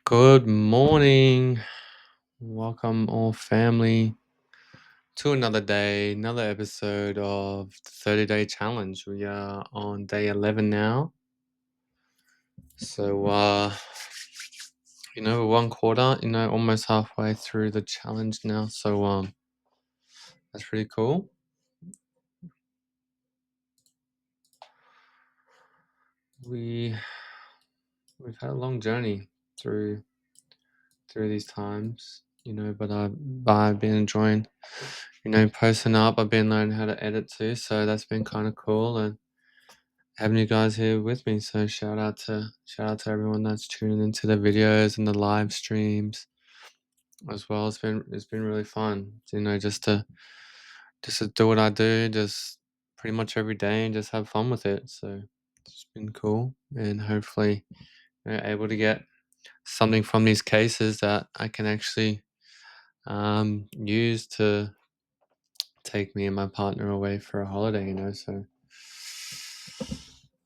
Good morning. Welcome, all family, to another day, another episode of the 30-day challenge. We are on day 11 now. So, we're one quarter, almost halfway through the challenge now. So, that's pretty cool. We've had a long journey through these times, but I've been enjoying, posting up. I've been learning how to edit too, so that's been kind of cool. And having you guys here with me. So shout out to everyone that's tuning into the videos and the live streams as well. It's been really fun, just to do what I do, just pretty much every day and just have fun with it. So it's been cool, and hopefully able to get something from these cases that I can actually use to take me and my partner away for a holiday. So.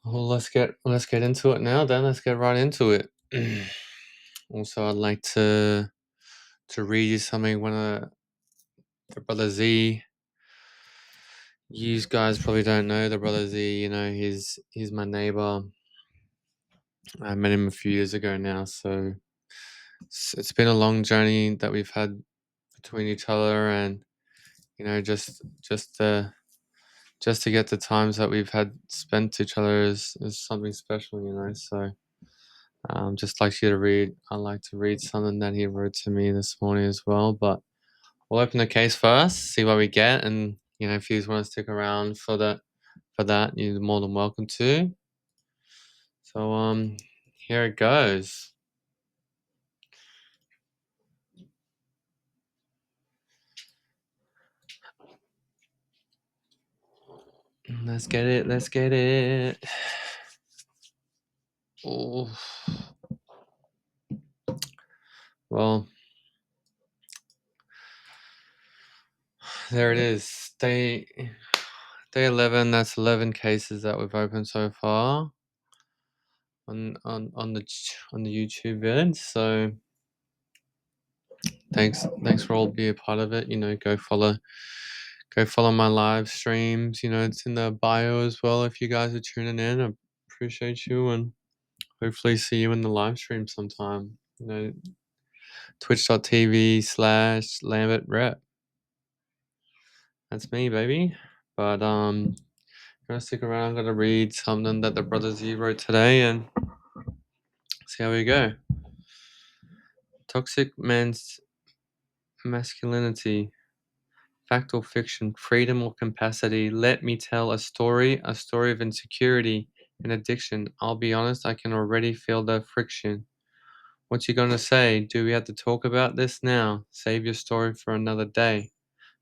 Well, let's get into it now. Then let's get right into it. Also, I'd like to read you something. One of the brother Z. You guys probably don't know the brother Z. He's my neighbor. I met him a few years ago now, so it's been a long journey that we've had between each other, and just to get the times that we've had spent each other is something special. So. Just like you to read. I'd like to read something that he wrote to me this morning as well. But we'll open the case first, see what we get, and if you want to stick around for that, you're more than welcome to. So here it goes. Let's get it. Let's get it. Oh, well, there it is. Day 11. That's 11 cases that we've opened so far on the YouTube vid. So thanks for all being a part of it. Go follow my live streams. It's in the bio as well if you guys are tuning in. I appreciate you, and hopefully see you in the live stream sometime. Twitch.tv/LambertRep. That's me, baby. But gonna stick around. I'm gonna read something that the brother Z wrote today and see how we go. Toxic man's masculinity. Fact or fiction, freedom or capacity. Let me tell a story of insecurity and addiction. I'll be honest, I can already feel the friction. What you gonna say? Do we have to talk about this now? Save your story for another day.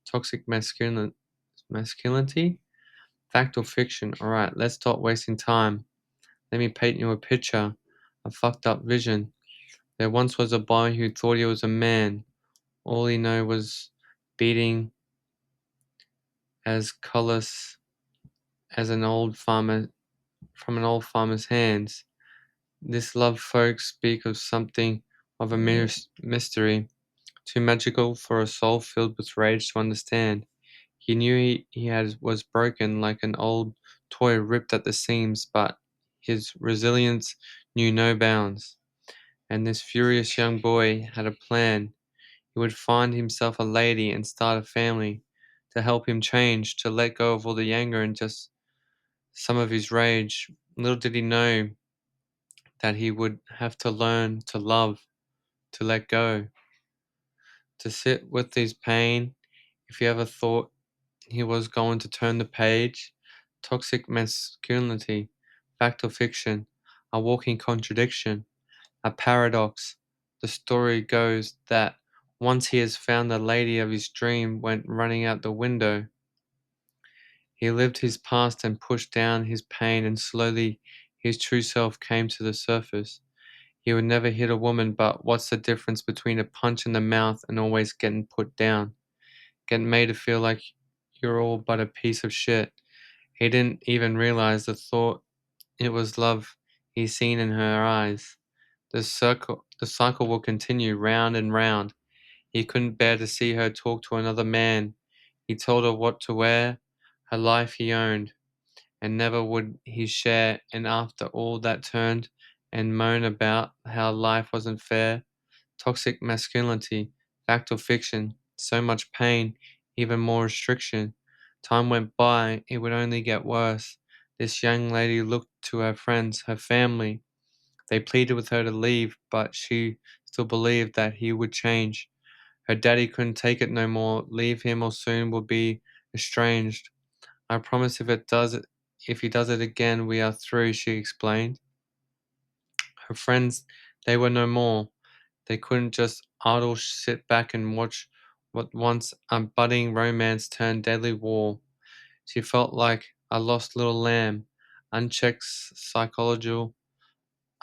Toxic masculinity? Fact or fiction? Alright, let's stop wasting time. Let me paint you a picture. A fucked up vision. There once was a boy who thought he was a man. All he knew was beating as callous as an old farmer from an old farmer's hands. This love folks speak of something of a mystery, too magical for a soul filled with rage to understand. He knew was broken like an old toy ripped at the seams, but his resilience knew no bounds. And this furious young boy had a plan. He would find himself a lady and start a family to help him change, to let go of all the anger and just some of his rage. Little did he know that he would have to learn to love, to let go, to sit with his pain. If he ever thought he was going to turn the page, toxic masculinity, fact or fiction, a walking contradiction, a paradox. The story goes that once he has found the lady of his dream went running out the window. He lived his past and pushed down his pain, and slowly his true self came to the surface. He would never hit a woman, but what's the difference between a punch in the mouth and always getting put down? Getting made to feel like you're all but a piece of shit. He didn't even realize the thought it was love he seen in her eyes. The cycle will continue round and round. He couldn't bear to see her talk to another man. He told her what to wear, her life he owned, and never would he share. And after all that turned and moan about how life wasn't fair. Toxic masculinity, fact or fiction, so much pain, even more restriction. Time went by, it would only get worse. This young lady looked to her friends, her family. They pleaded with her to leave, but she still believed that he would change. Her daddy couldn't take it no more. Leave him or soon we'll be estranged. I promise if he does it again, we are through, she explained. Her friends, they were no more. They couldn't just idle sit back and watch what once a budding romance turned deadly war. She felt like a lost little lamb, unchecked psychological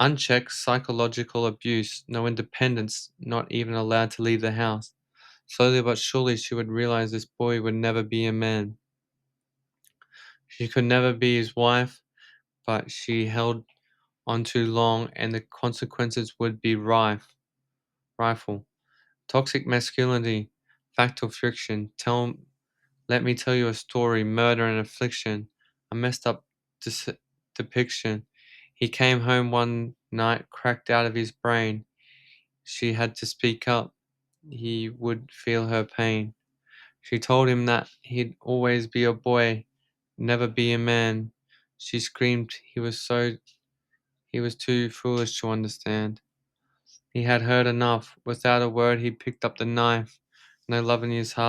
unchecked psychological abuse, no independence, not even allowed to leave the house. Slowly but surely she would realize this boy would never be a man. She could never be his wife, but she held on too long and the consequences would be rifle. Toxic masculinity, fact or fiction. Let me tell you a story, murder and affliction, a messed up dis- depiction. He came home one night cracked out of his brain. She had to speak up. He would feel her pain. She told him that he'd always be a boy, never be a man. She screamed he was too foolish to understand. He had heard enough. Without a word he picked up the knife. No love in his heart.